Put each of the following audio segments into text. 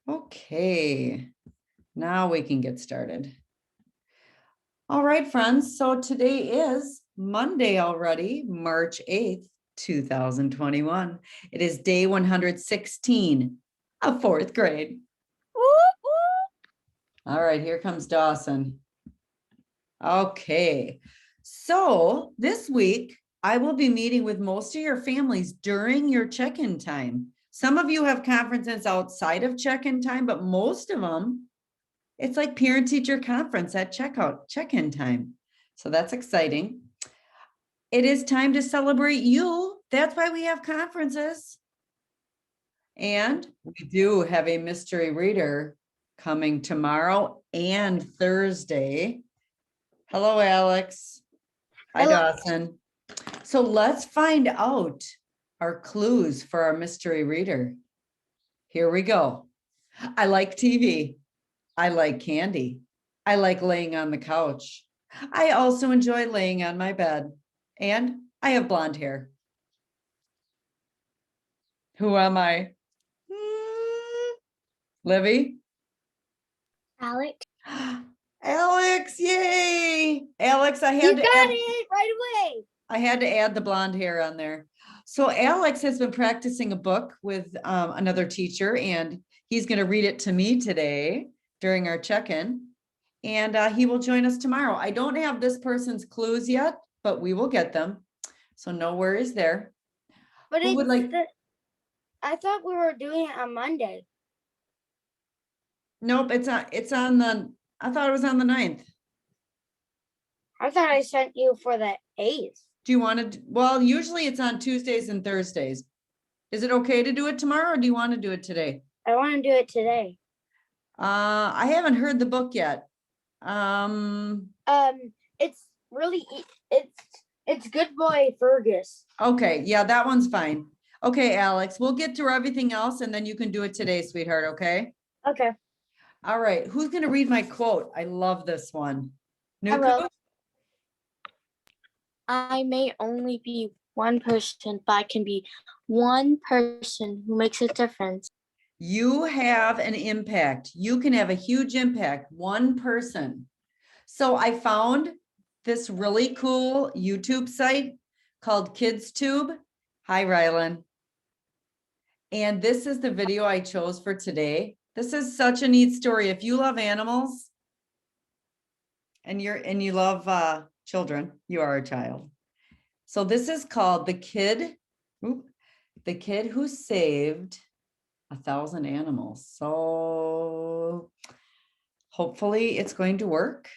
Okay, now we can get started. All right, friends. So today is Monday already, March 8th, 2021. It is day 116 of fourth grade. All right, here comes Dawson. Okay, so this week I will be meeting with most of your families during your check-in time. Some of you have conferences outside of check-in time, but most of them, it's like parent-teacher conference at check-in time. So that's exciting. It is time to celebrate you. That's why we have conferences. And we do have a mystery reader coming tomorrow and Thursday. Hello, Alex. Hi, Hello. Dawson. So let's find out our clues for our mystery reader. Here we go. I like TV. I like candy. I like laying on the couch. I also enjoy laying on my bed. And I have blonde hair. Who am I? Livy? Alex. Alex, yay! Alex, I You had to got add it right away. I had to add the blonde hair on there. So Alex has been practicing a book with another teacher, and he's going to read it to me today during our check-in, and he will join us tomorrow. I don't have this person's clues yet, but we will get them. So no worries there. But Who would like? I thought we were doing it on Monday. Nope, it's on the, I thought it was on the 9th. I thought I sent you for the 8th. Do you want to, well, usually it's on Tuesdays and Thursdays. Is it okay to do it tomorrow, or do you want to do it today? I want to do it today. I haven't heard the book yet. It's really it's Good Boy Fergus. Okay, yeah, that one's fine. Okay, Alex, we'll get through everything else and then you can do it today, sweetheart, okay? Okay. All right, who's gonna read my quote? I love this one. Hello. Nuku? I may only be one person, but I can be one person who makes a difference. You have an impact. You can have a huge impact, one person. So I found this really cool YouTube site called KidsTube. Hi, Rylan. And this is the video I chose for today. This is such a neat story. If you love animals and you love children, you are a child. So this is called The Kid Who Saved 1,000 Animals. So hopefully it's going to work.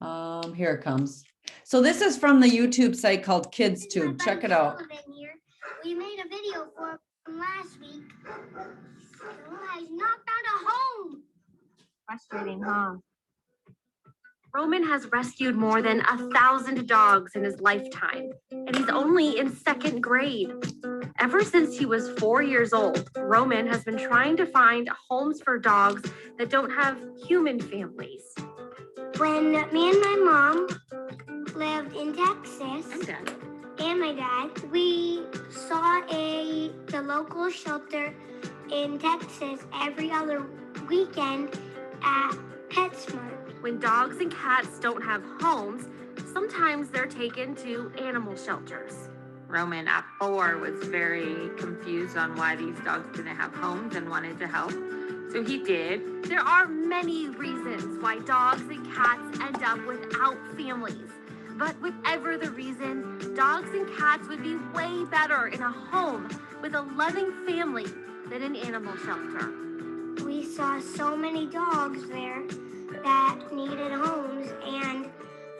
Here it comes. So this is from the YouTube site called KidsTube. Check it out. We made a video for last week. Who has not found a home? Frustrating, huh? Roman has rescued more than 1,000 dogs in his lifetime, and he's only in 2nd grade. Ever since he was 4 years old, Roman has been trying to find homes for dogs that don't have human families. When me and my mom lived in Texas, and my dad, we saw the local shelter in Texas every other weekend at PetSmart. When dogs and cats don't have homes, sometimes they're taken to animal shelters. Roman at 4 was very confused on why these dogs didn't have homes and wanted to help. So he did. There are many reasons why dogs and cats end up without families. But whatever the reason, dogs and cats would be way better in a home with a loving family than an animal shelter. We saw so many dogs there that needed homes, and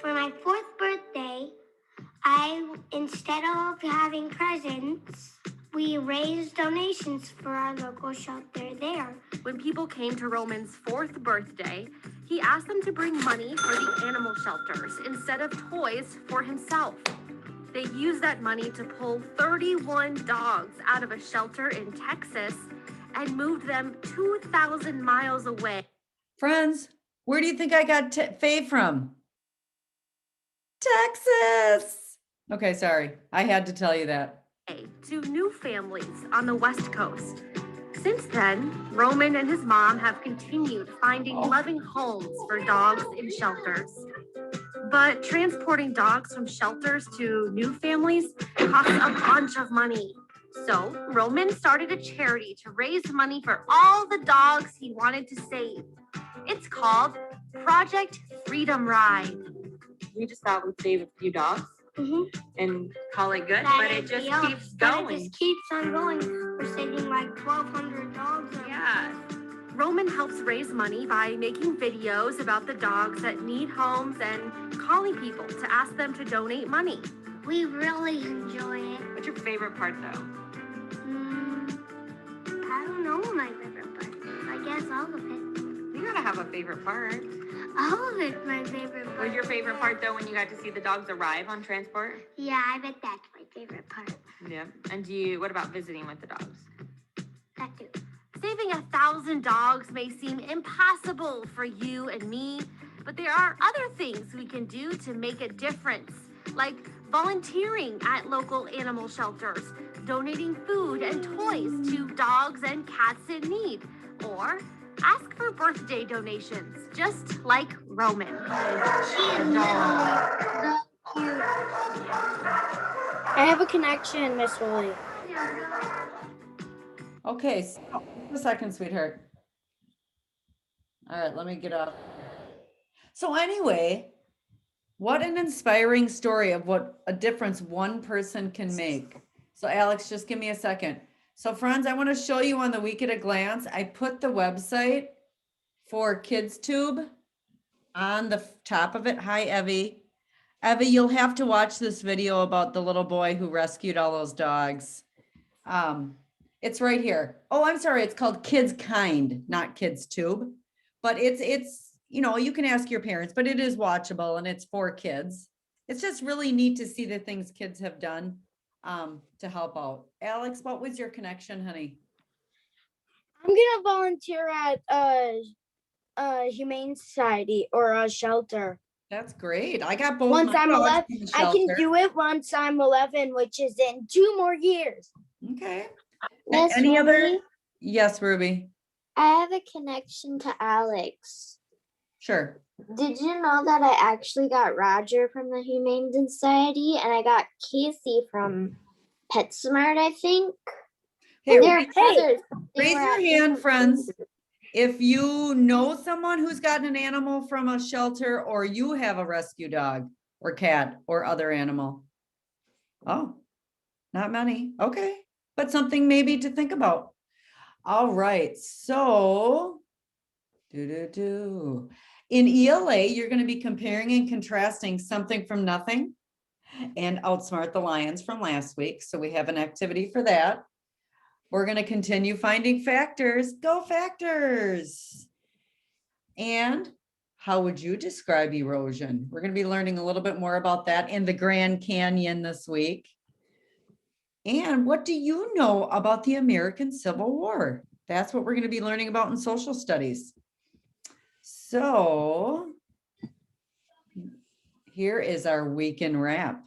for my 4th birthday, instead of having presents, we raised donations for our local shelter there. When people came to Roman's 4th birthday, he asked them to bring money for the animal shelters instead of toys for himself. They used that money to pull 31 dogs out of a shelter in Texas and moved them 2,000 miles away. Friends, where do you think I got Faye from? Texas. Okay, sorry. I had to tell you that. To new families on the West Coast. Since then, Roman and his mom have continued finding loving homes for dogs in shelters. But transporting dogs from shelters to new families costs a bunch of money. So Roman started a charity to raise money for all the dogs he wanted to save. It's called Project Freedom Ride. We just thought we'd save a few dogs and call it good, but it just keeps But it going. just keeps on going. We're saving like 1,200 dogs. Yeah. Roman helps raise money by making videos about the dogs that need homes and calling people to ask them to donate money. We really enjoy it. What's your favorite part though? I don't know my favorite part. I guess all of it. You gotta have a favorite part. All of it, my favorite part. Was your favorite part though when you got to see the dogs arrive on transport? Yeah, I bet that's my favorite part. Yeah. And what about visiting with the dogs? That too. Saving 1,000 dogs may seem impossible for you and me, but there are other things we can do to make a difference, like volunteering at local animal shelters, donating food and toys to dogs and cats in need, or ask for birthday donations, just like Roman. I have a connection, Miss Lily. Okay, so, a second, sweetheart. All right, let me get up. So anyway, what an inspiring story of what a difference one person can make. So Alex, just give me a second. So friends, I want to show you on the Week at a Glance. I put the website for KidsTube on the top of it. Hi, Evie. Evie, you'll have to watch this video about the little boy who rescued all those dogs. It's right here. Oh, I'm sorry. It's called Kids Kind, not KidsTube. But it's you can ask your parents, but it is watchable and it's for kids. It's just really neat to see the things kids have done to help out. Alex, what was your connection, honey? I'm gonna volunteer at a humane society or a shelter. That's great. I got both. Once my I'm dogs 11, in the I can shelter. do it once I'm 11, which is in 2 more years. Okay. Miss Any other? Ruby, Yes, Ruby. I have a connection to Alex. Sure. Did you know that I actually got Roger from the Humane Society and I got Casey from PetSmart, I think? Hey, They're raise brothers. They raise were your at hand, different friends. places. If you know someone who's gotten an animal from a shelter, or you have a rescue dog or cat or other animal. Oh, not many. Okay. But something maybe to think about. All right. So in ELA, you're going to be comparing and contrasting Something from Nothing and Outsmart the Lions from last week. So we have an activity for that. We're going to continue finding factors. Go factors. And how would you describe erosion? We're going to be learning a little bit more about that in the Grand Canyon this week. And what do you know about the American Civil War? That's what we're going to be learning about in social studies. So here is our weekend wrap.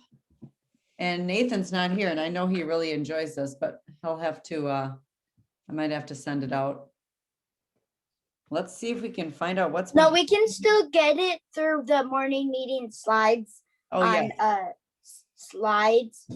And Nathan's not here, and I know he really enjoys this, but he'll have to, I might have to send it out. Let's see if we can find out what's. No, we can still get it through the morning meeting slides Oh, on yeah. slides.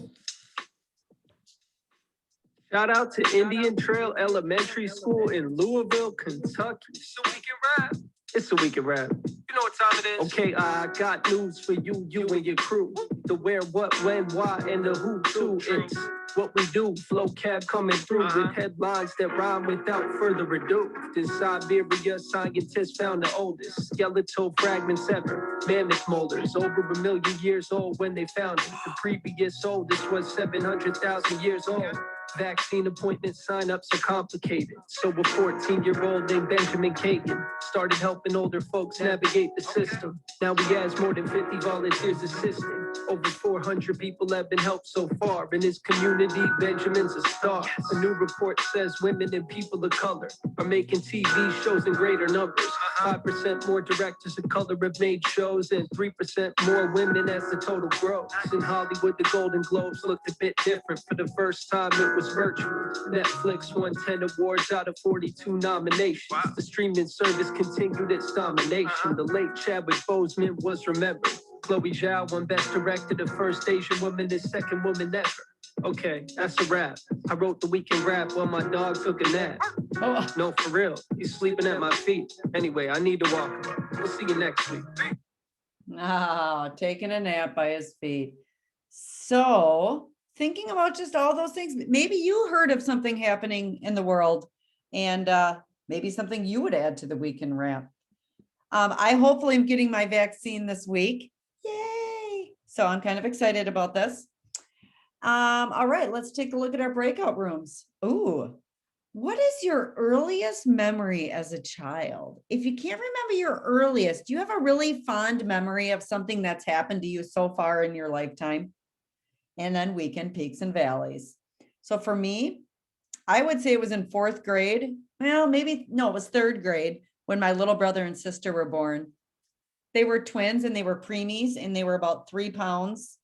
Shout out to Indian Trail Elementary School in Louisville, Kentucky. It's a weekend rap. It's a weekend rap. You know what time it is. Okay, I got news for you and your crew. The where, what, when, why, and the who too. It's what we do. Flow cab coming through with headlines that rhyme without further ado. In Siberia, scientists found the oldest skeletal fragments ever. Mammoth molars, over 1 million years old when they found it. The previous oldest was 700,000 years old. Vaccine appointment sign-ups are complicated. So a 14-year-old named Benjamin Kagan started helping older folks navigate the system. Now he has more than 50 volunteers assisting. Over 400 people have been helped so far. In his community, Benjamin's a star. A new report says women and people of color are making TV shows in greater numbers. 5% more directors of color have made shows, and 3% more women as the total grows. In Hollywood, the Golden Globes looked a bit different. For the first time, it was virtual. Netflix won 10 awards out of 42 nominations. The streaming service continued its domination. The late Chadwick Boseman was remembered. Chloe Zhao won Best Director, the first Asian woman, the second woman ever. Okay, that's a wrap. I wrote the weekend rap while my dog took a nap. Oh, No, for real, he's sleeping at my feet. Anyway, I need to walk him. We'll see you next week. taking a nap by his feet. So thinking about just all those things, maybe you heard of something happening in the world and maybe something you would add to the weekend wrap. I hopefully am getting my vaccine this week. Yay. So I'm kind of excited about this. All right, let's take a look at our breakout rooms. Ooh, what is your earliest memory as a child? If you can't remember your earliest, do you have a really fond memory of something that's happened to you so far in your lifetime? And then weekend peaks and valleys. So for me, I would say it was in 4th grade. Well, maybe, no, it was 3rd grade when my little brother and sister were born. They were twins and they were preemies and they were about 3 pounds.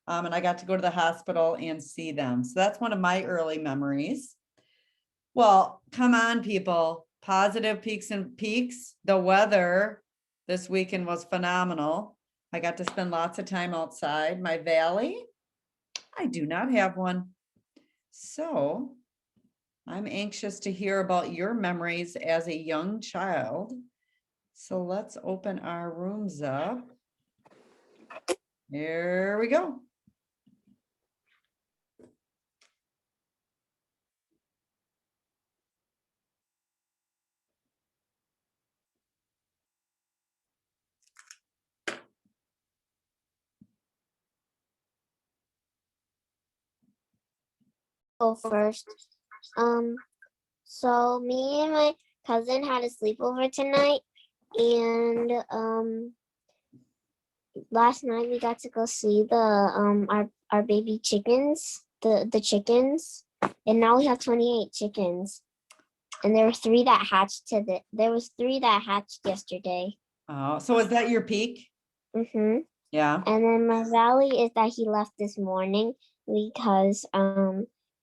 And I got to go to the hospital and see them. So that's one of my early memories. Well, come on, people. Positive peaks and peaks. The weather this weekend was phenomenal. I got to spend lots of time outside. My valley, I do not have one. So I'm anxious to hear about your memories as a young child. So let's open our rooms up. Here we go. Go first. So me and my cousin had a sleepover tonight, and last night we got to go see the our baby chickens, the chickens, and now we have 28 chickens. And there were 3 that hatched there was 3 that hatched yesterday. Oh, so is that your peak? Mm-hmm. Yeah. And then my valley is that he left this morning because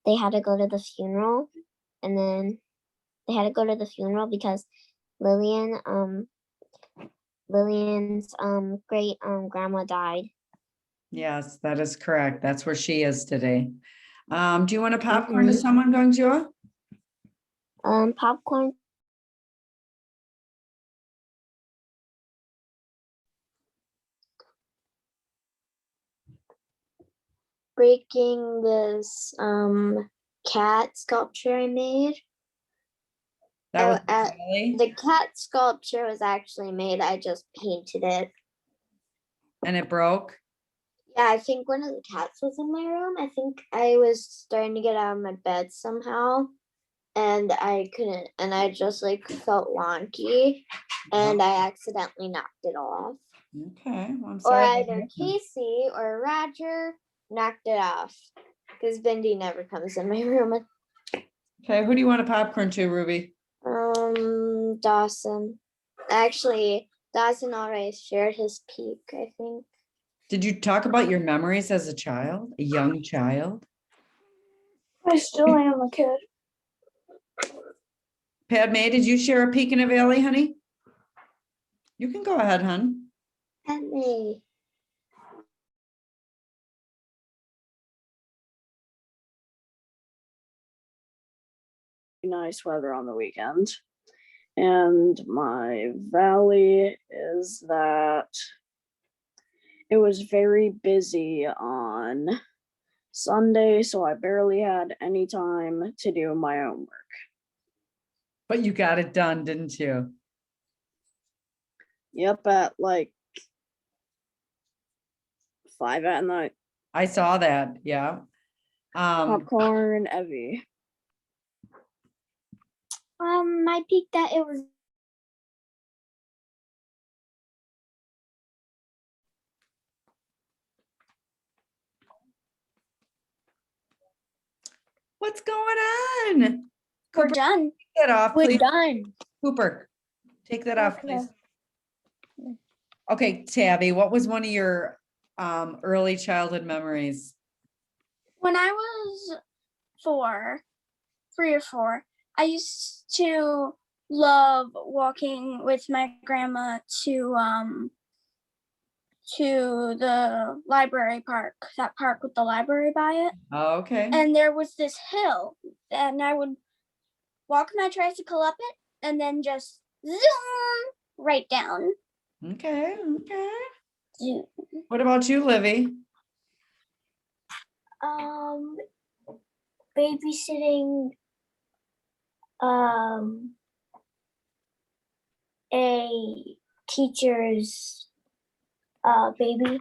they had to go to the funeral, and then they had to go to the funeral because Lillian's great grandma died. Yes, that is correct. That's where she is today. Do you want a popcorn to someone, Gongjua? Popcorn. Breaking this cat sculpture I made. That was The cat sculpture was actually made. I just painted it. and it broke. Yeah, I think one of the cats was in my room. I think I was starting to get out of my bed somehow, and I couldn't, and I just like felt wonky, and I accidentally knocked it off. Okay, well, I'm Or sorry. either Casey or Roger knocked it off, because Bendy never comes in my room. Okay, who do you want a popcorn to, Ruby? Dawson. Actually, Dawson already shared his peak, I think. Did you talk about your memories as a child, a young child? I still am a kid. Padme, did you share a peak in a valley, honey? You can go ahead, hon. Padme. Nice weather on the weekend. And my valley is that it was very busy on Sunday, so I barely had any time to do my homework. But you got it done, didn't you? Yep, at like 5 at night. I saw that, yeah. Popcorn, Evie. My peak that it was What's going on? We're Cooper, done. take that off, We're please. done. Cooper, take that off, please. Okay. Okay, Tabby, what was one of your early childhood memories? When I was 3 or 4, I used to love walking with my grandma to the library park, that park with the library by it. Oh, okay. And there was this hill, and I would walk my tricycle up it and then just zoom right down. Okay, okay. Zoom. What about you, Livy? Babysitting a teacher's baby.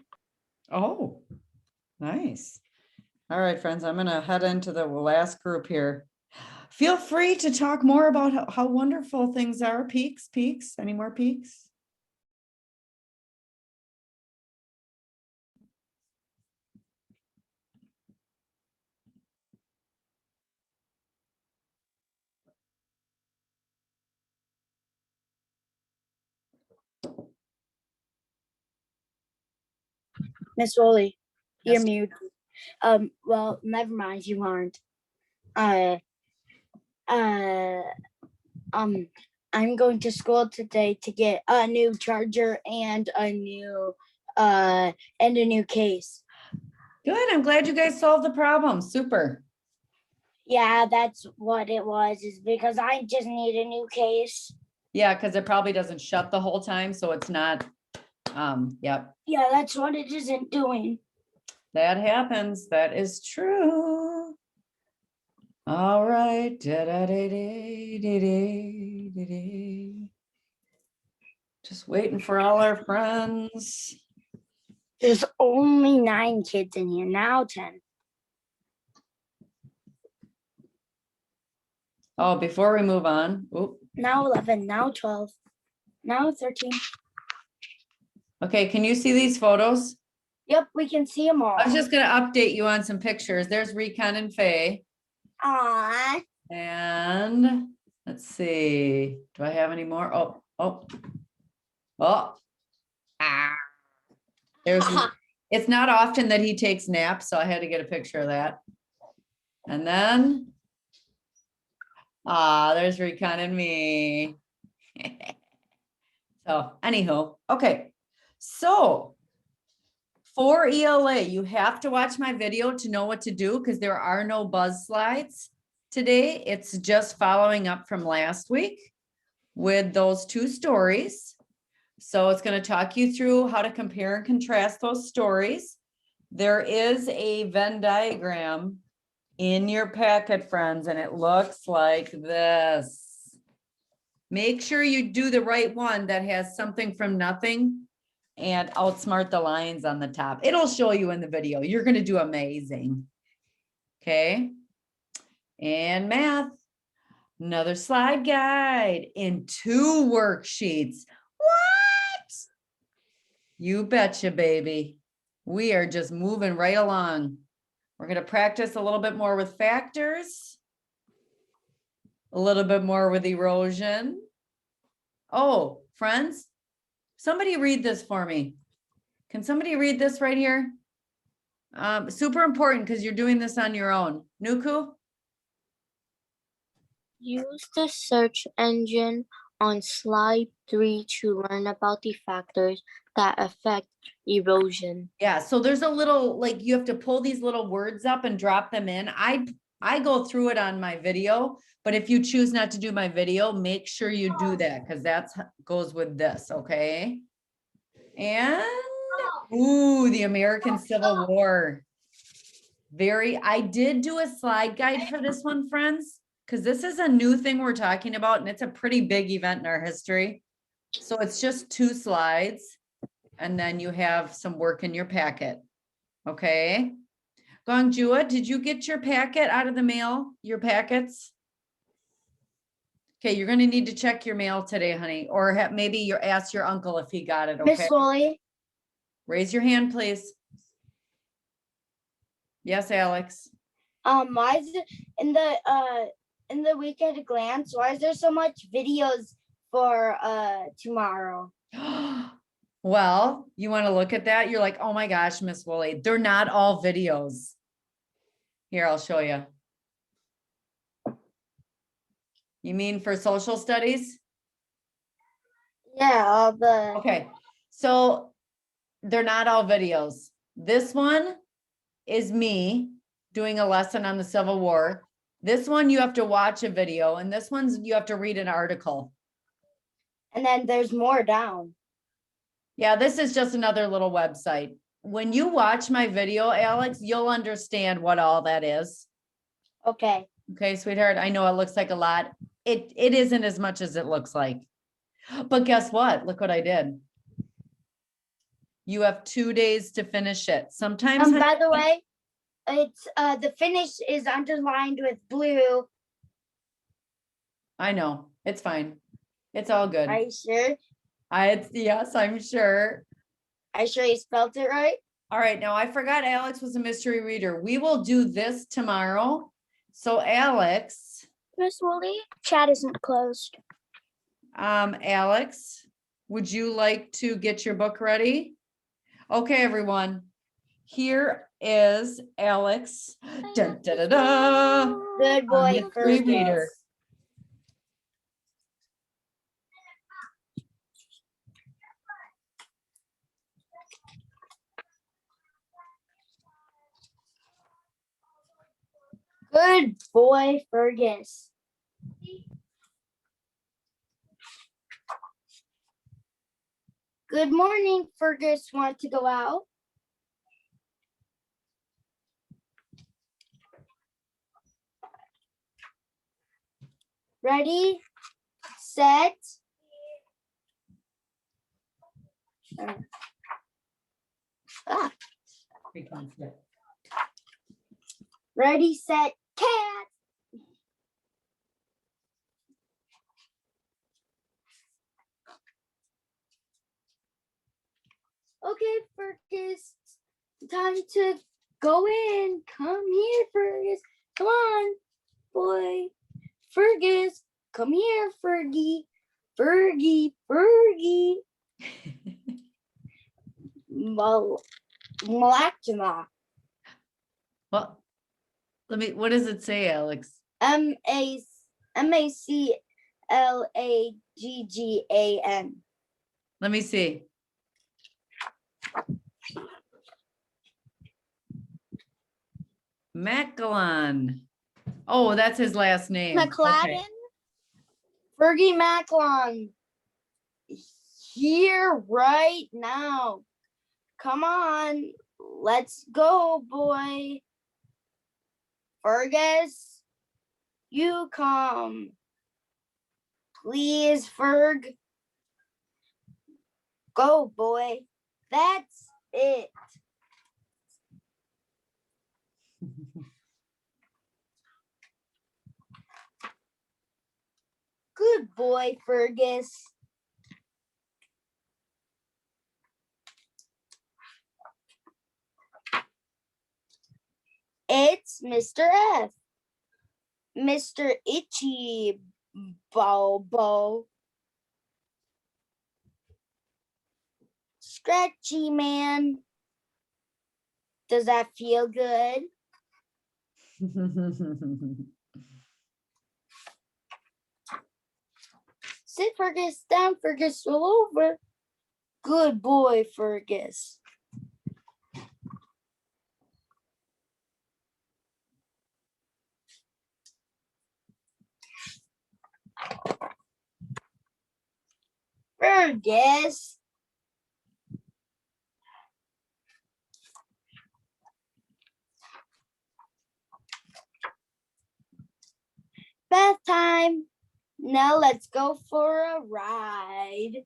Oh, nice. All right, friends, I'm gonna head into the last group here. Feel free to talk more about how wonderful things are. Peaks, any more peaks? Miss Woolley, you're Yes. mute. Well, never mind, you aren't. I'm going to school today to get a new charger and a new case. Good, I'm glad you guys solved the problem. Super. Yeah, that's what it was, is because I just need a new case. Yeah, because it probably doesn't shut the whole time, so it's not, yep. Yeah, that's what it isn't doing. That happens. That is true. All right. Just waiting for all our friends. There's only 9 kids in here, now 10. Oh, before we move on. Oop. Now 11, now 12, now 13. Okay, can you see these photos? Yep, we can see them all. I was just gonna update you on some pictures. There's Recon and Faye. Aww. And let's see, do I have any more? Oh. There's, it's not often that he takes naps, so I had to get a picture of that. And then, there's Recon and me. So anywho, okay. So for ELA, you have to watch my video to know what to do because there are no buzz slides today. It's just following up from last week with those 2 stories. So it's going to talk you through how to compare and contrast those stories. There is a Venn diagram in your packet, friends, and it looks like this. Make sure you do the right one that has something from nothing and outsmart the lines on the top. It'll show you in the video. You're going to do amazing. Okay. And math, another slide guide in 2 worksheets. What? You betcha, baby. We are just moving right along. We're going to practice a little bit more with factors, a little bit more with erosion. Oh, friends, somebody read this for me. Can somebody read this right here? Super important because you're doing this on your own. Nuku? Use the search engine on slide 3 to learn about the factors that affect erosion. Yeah, so there's a little, like, you have to pull these little words up and drop them in. I go through it on my video, but if you choose not to do my video, make sure you do that because that's goes with this, okay? And, ooh, the American Civil War. I did do a slide guide for this one, friends, because this is a new thing we're talking about, and it's a pretty big event in our history. So it's just 2 slides, and then you have some work in your packet, okay? Gongjua, did you get your packet out of the mail, your packets? Okay, you're gonna need to check your mail today, honey, or maybe you ask your uncle if he got it, okay? Miss Woolley, Raise your hand, please. Yes, Alex. Why is it in the week at a glance? Why is there so much videos for tomorrow? Well, you want to look at that? You're like, oh my gosh, Miss Woolley, they're not all videos. Here, I'll show you. You mean for social studies? Yeah, all the Okay, so they're not all videos. This one is me doing a lesson on the Civil War. This one you have to watch a video, and this one's you have to read an article. and then there's more down. Yeah, this is just another little website. When you watch my video, Alex, you'll understand what all that is. Okay. Okay, sweetheart, I know it looks like a lot. It isn't as much as it looks like. But guess what? Look what I did. You have 2 days to finish it. Sometimes By the way, it's the finish is underlined with blue. I know, it's fine. It's all good. Are you sure? Yes, I'm sure. Are you sure you spelled it right? All right, now I forgot Alex was a mystery reader. We will do this tomorrow. So Alex, Miss Woolley, chat isn't closed. Alex, would you like to get your book ready? Okay, everyone. Here is Alex. Dun, da, da, da. Good boy, Mystery reader. Fergus. Good boy, Fergus. Good morning, Fergus. Want to go out? Ready, set. Ah. Ready, set, cat. Okay, Fergus, time to go in. Come here, Fergus. Come on, boy. Fergus, come here, Fergie. Fergie, Fergie. Malactama. Well, what does it say, Alex? Maclaggan. Let me see. Macallan. Oh, that's his last name. McLadden. Okay. Fergie Macklon. Here right now. Come on. Let's go, boy. Fergus, you come. Please, Ferg. Go, boy. That's it. Good boy, Fergus. It's Mr. F. Mr. Itchy Bobo. Scratchy man. Does that feel good? Sit, Fergus. Down, Fergus. Roll over. Good boy, Fergus. Fergus. Bath time. Now let's go for a ride.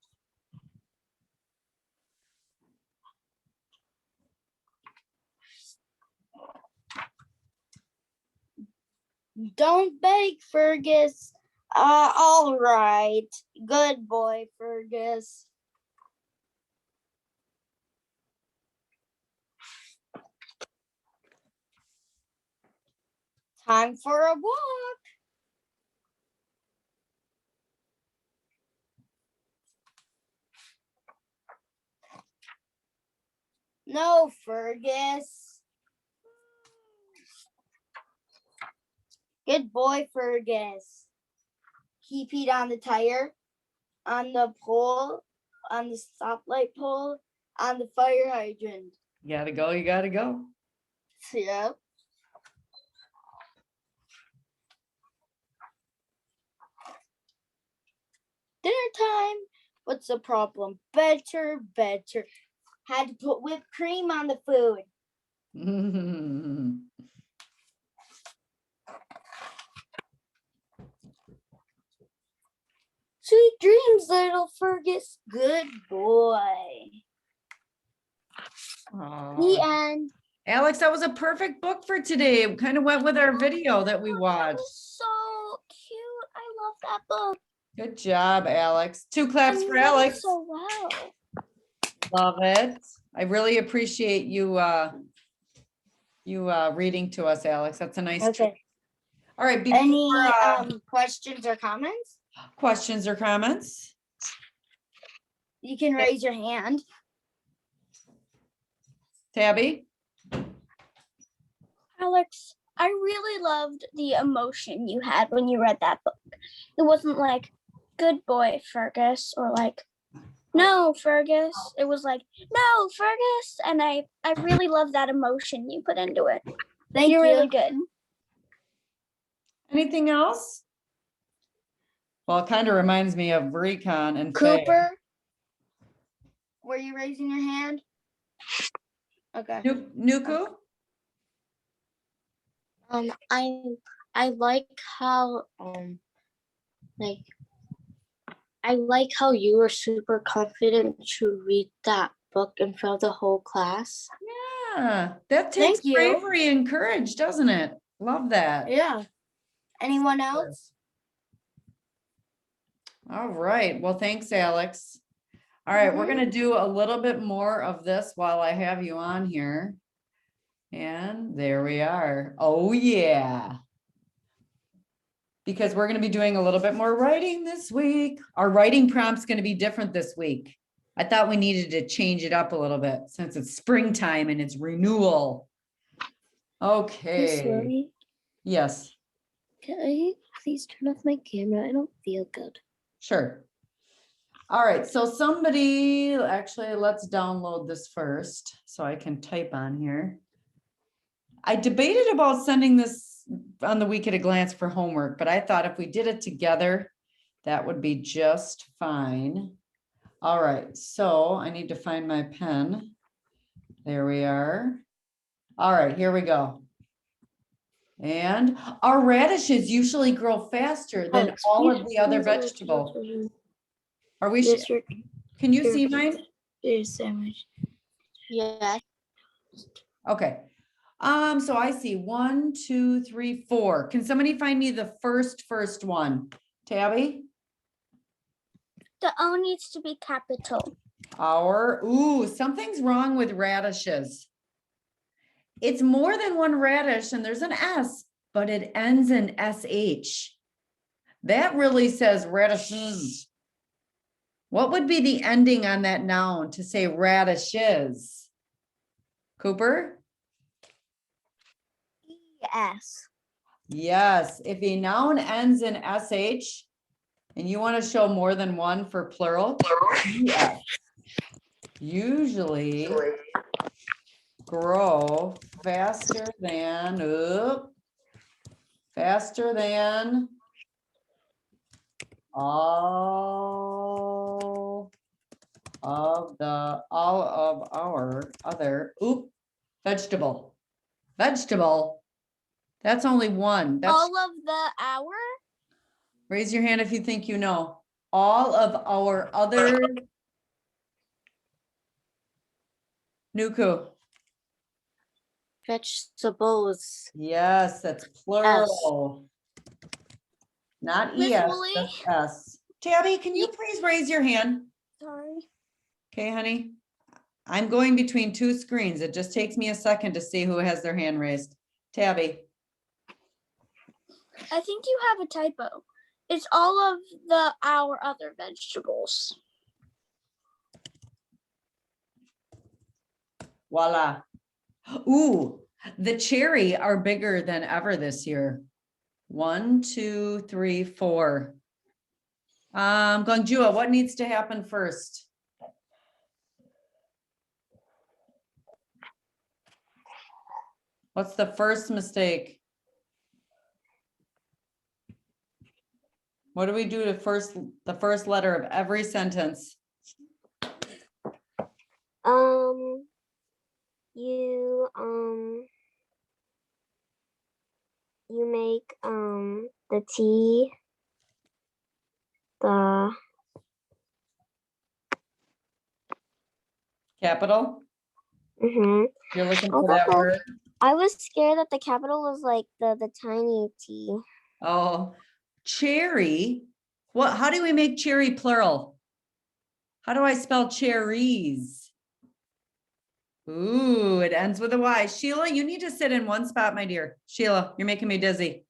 Don't beg, Fergus. All right. Good boy, Fergus. Time for a walk. No, Fergus. Good boy, Fergus. He peed on the tire, on the pole, on the stoplight pole, on the fire hydrant. You gotta go, you gotta go. Yep. Dinner time. What's the problem? Better. Had to put whipped cream on the food. Sweet dreams, little Fergus. Good boy. Aw. The end. Alex, that was a perfect book for today. It kind of went with our video that we That watched. was so cute. I love that book. Good job, Alex. 2 I claps for read it Alex. so well. Love it. I really appreciate you reading to us, Alex. That's a nice treat. Okay. All right, Any before, questions or comments? questions or comments? You can raise your hand. Tabby? Alex, I really loved the emotion you had when you read that book. It wasn't like, good boy, Fergus, or like, no, Fergus. It was like, no, Fergus. And I really love that emotion you put into it. Thank You're you. really good. Anything else? Well, it kind of reminds me of Recon and Faye. Cooper, were you raising your hand? Okay. Nuku? I like how I like how you were super confident to read that book in front of the whole class. Yeah, that takes Thank you. bravery and courage, doesn't it? Love that. Yeah. Anyone else? All right. Well, thanks, Alex. All right, we're Mhm. gonna do a little bit more of this while I have you on here. And there we are. Oh, yeah. Because we're gonna be doing a little bit more writing this week. Our writing prompt's gonna be different this week. I thought we needed to change it up a little bit since it's springtime and it's renewal. Miss Okay, Lily, yes, can I please turn off my camera? I don't feel good. sure. All right, so somebody, actually, let's download this first so I can type on here. I debated about sending this on the week at a glance for homework, but I thought if we did it together, that would be just fine. All right, so I need to find my pen. There we are. All right, here we go. And our radishes usually grow faster than Alex, all please of the other turn the vegetables. television. Are we, Yes, your can you see mine? sandwich. Yeah. Okay. So I see 1, 2, 3, 4. Can somebody find me the first one? Tabby? The O needs to be capital. Ooh, something's wrong with radishes. It's more than one radish and there's an S, but it ends in SH. That really says radishes. What would be the ending on that noun to say radishes? Cooper? ES. Yes, if a noun ends in SH and you want to show more than one for plural, yes. Usually grow faster than all of our other vegetable. That's only one. That's All of the hour? raise your hand if you think you know. All of our other Nuku. Vegetables. Yes, that's plural. Not Miss ES, Woolley? that's S. Tabby, can you please raise your hand? Sorry. Okay, honey. I'm going between two screens. It just takes me a second to see who has their hand raised. Tabby. I think you have a typo. It's all of our other vegetables. Voila. Ooh, the cherry are bigger than ever this year. 1, 2, 3, 4. Gongjua, what needs to happen first? What's the first mistake? What do we do to the first letter of every sentence? You make the T the Capital? mm-hmm. You're looking I for thought that that- word? I was scared that the capital was like the tiny T. Oh, cherry. What, how do we make cherry plural? How do I spell cherries? Ooh, it ends with a Y. Sheila, you need to sit in one spot, my dear. Sheila, you're making me dizzy.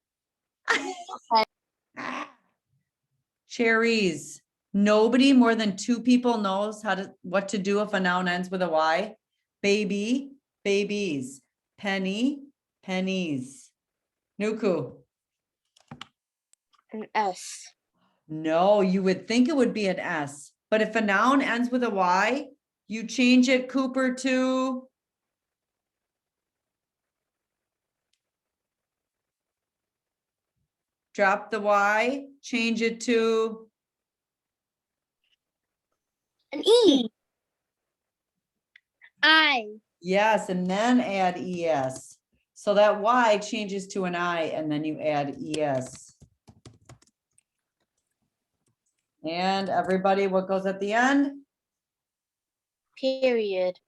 Cherries. Nobody more than 2 people knows what to do if a noun ends with a Y. Baby, babies. Penny, pennies. Nuku. An S. No, you would think it would be an S, but if a noun ends with a Y, you change it, Cooper, to drop the Y, change it to An E. I. yes, and then add ES. So that Y changes to an I, and then you add ES. And everybody, what goes at the end? Period.